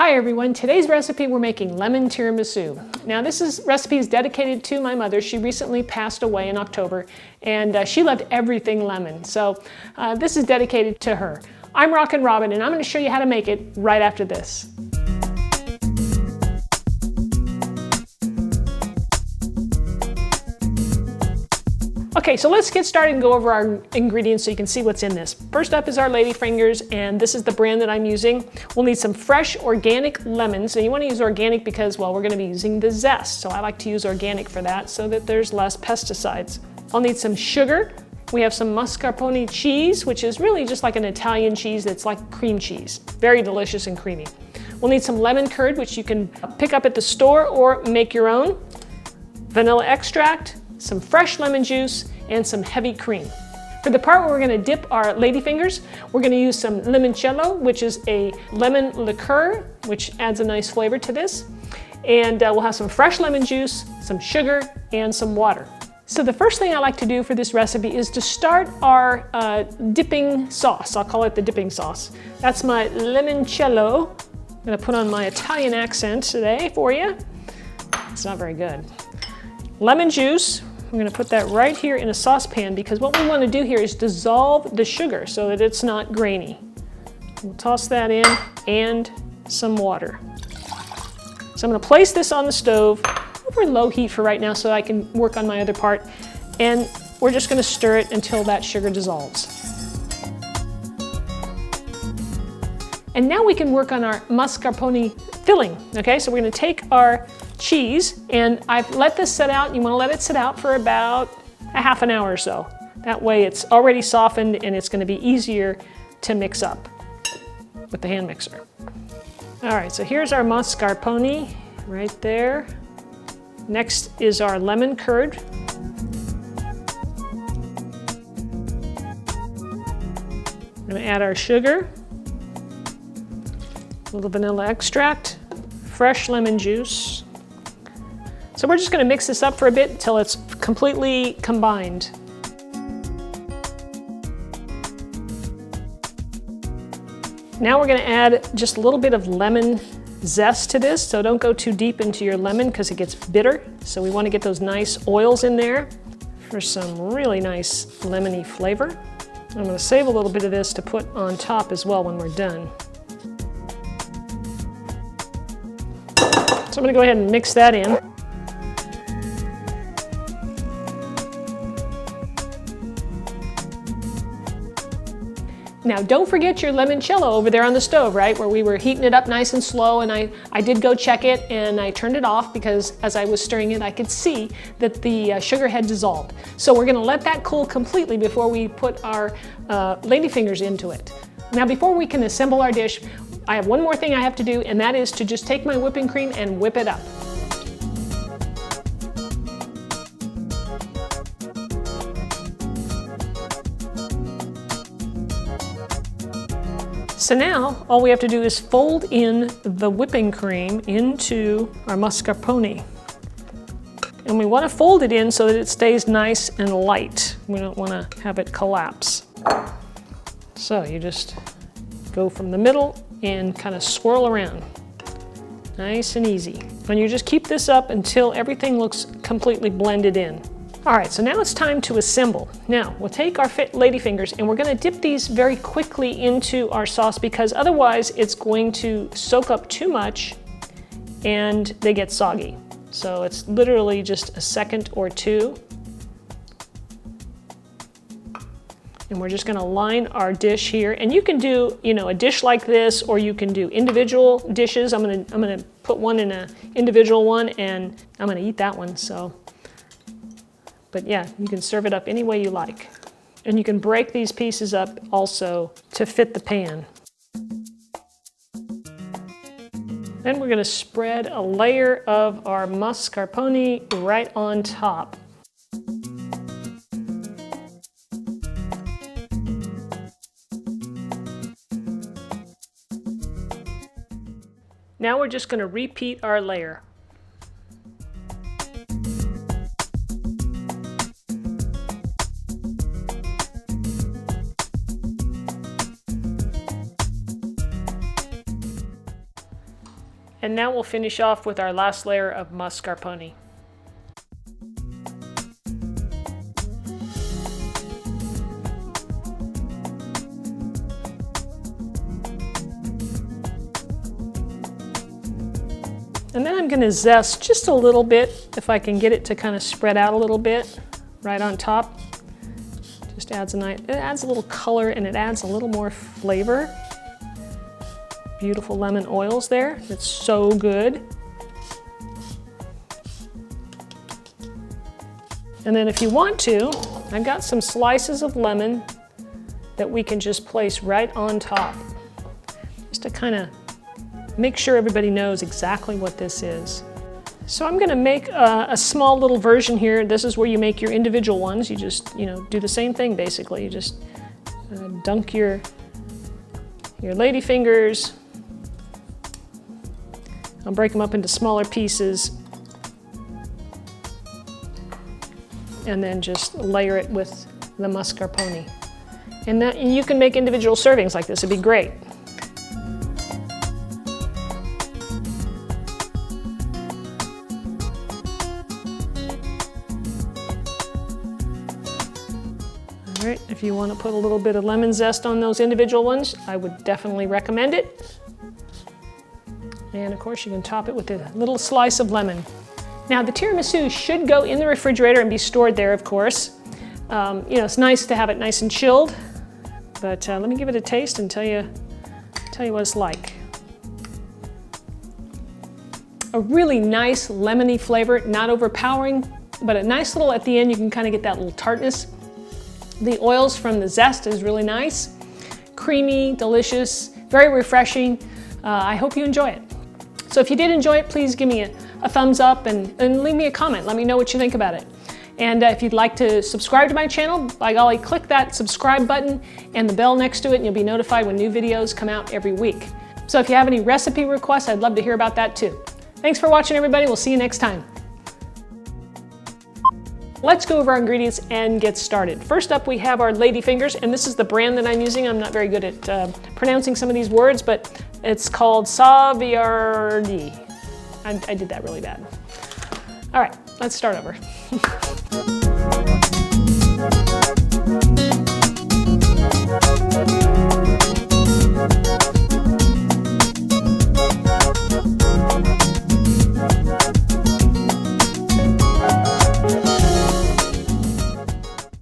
Hi everyone, today's recipe we're making lemon tiramisu. Now recipe is dedicated to my mother. She recently passed away in October and she loved everything lemon. So this is dedicated to her. I'm Rockin' Robin and I'm going to show you how to make it right after this. Okay, so let's get started and go over our ingredients so you can see what's in this. First up is our Ladyfingers, and this is the brand that I'm using. We'll need some fresh organic lemons, and you want to use organic because, well, we're going to be using the zest, so I like to use organic for that so that there's less pesticides. I'll need some sugar. We have some mascarpone cheese, which is really just like an Italian cheese that's like cream cheese. Very delicious and creamy. We'll need some lemon curd, which you can pick up at the store or make your own. Vanilla extract, some fresh lemon juice, and some heavy cream. For the part where we're going to dip our Ladyfingers, we're going to use some limoncello, which is a lemon liqueur, which adds a nice flavor to this. And we'll have some fresh lemon juice, some sugar, and some water. So the first thing I like to do for this recipe is to start our dipping sauce. I'll call it the dipping sauce. That's my limoncello. I'm going to put on my Italian accent today for you. It's not very good. Lemon juice. I'm going to put that right here in a saucepan because what we want to do here is dissolve the sugar so that it's not grainy. We'll toss that in and some water. So I'm going to place this on the stove over low heat for right now so I can work on my other part, and we're just going to stir it until that sugar dissolves. And now we can work on our mascarpone filling. Okay, so we're going to take our cheese, and I've let this sit out. You want to let it sit out for about a half an hour or so. That way it's already softened and it's going to be easier to mix up with the hand mixer. All right, so here's our mascarpone right there. Next is our lemon curd. I'm going to add our sugar, a little vanilla extract, fresh lemon juice. So we're just going to mix this up for a bit until it's completely combined. Now we're going to add just a little bit of lemon zest to this, so don't go too deep into your lemon because it gets bitter. So we want to get those nice oils in there for some really nice lemony flavor. I'm going to save a little bit of this to put on top as well when we're done. So I'm going to go ahead and mix that in. Now don't forget your limoncello over there on the stove, right? Where we were heating it up nice and slow, and I did go check it and I turned it off because as I was stirring it I could see that the sugar had dissolved. So we're going to let that cool completely before we put our Ladyfingers into it. Now before we can assemble our dish, I have one more thing I have to do, and that is to just take my whipping cream and whip it up. So now, all we have to do is fold in the whipping cream into our mascarpone. And we want to fold it in so that it stays nice and light. We don't want to have it collapse. So you just go from the middle and kind of swirl around. Nice and easy. And you just keep this up until everything looks completely blended in. All right, so now it's time to assemble. Now, we'll take our Ladyfingers and we're going to dip these very quickly into our sauce because otherwise it's going to soak up too much and they get soggy. So it's literally just a second or two. And we're just going to line our dish here. And you can do, a dish like this, or you can do individual dishes. I'm going to put one in an individual one, and I'm going to eat that one. But yeah, you can serve it up any way you like. And you can break these pieces up also to fit the pan. Then we're going to spread a layer of our mascarpone right on top. Now we're just going to repeat our layer. And now we'll finish off with our last layer of mascarpone. And then I'm going to zest just a little bit, if I can get it to kind of spread out a little bit right on top. Just adds it adds a little color and it adds a little more flavor. Beautiful lemon oils there. It's so good. And then if you want to, I've got some slices of lemon that we can just place right on top, just to kind of make sure everybody knows exactly what this is. So I'm going to make a small little version here. This is where you make your individual ones. You just, do the same thing basically. You just dunk your ladyfingers. I'll break them up into smaller pieces and then just layer it with the mascarpone. And you can make individual servings like this. It'd be great. All right, if you want to put a little bit of lemon zest on those individual ones, I would definitely recommend it. And of course you can top it with a little slice of lemon. Now the tiramisu should go in the refrigerator and be stored there, of course. It's nice to have it nice and chilled, but let me give it a taste and tell you what it's like. A really nice lemony flavor, not overpowering, but a nice little, at the end you can kind of get that little tartness. The oils from the zest is really nice, creamy, delicious, very refreshing. I hope you enjoy it. So if you did enjoy it, please give me a thumbs up and leave me a comment. Let me know what you think about it. And if you'd like to subscribe to my channel, by golly, click that subscribe button and the bell next to it and you'll be notified when new videos come out every week. So if you have any recipe requests, I'd love to hear about that too. Thanks for watching, everybody. We'll see you next time. Let's go over our ingredients and get started. First up, we have our Ladyfingers, and this is the brand that I'm using. I'm not very good at pronouncing some of these words, but it's called Savoiardi. I did that really bad. All right, let's start over.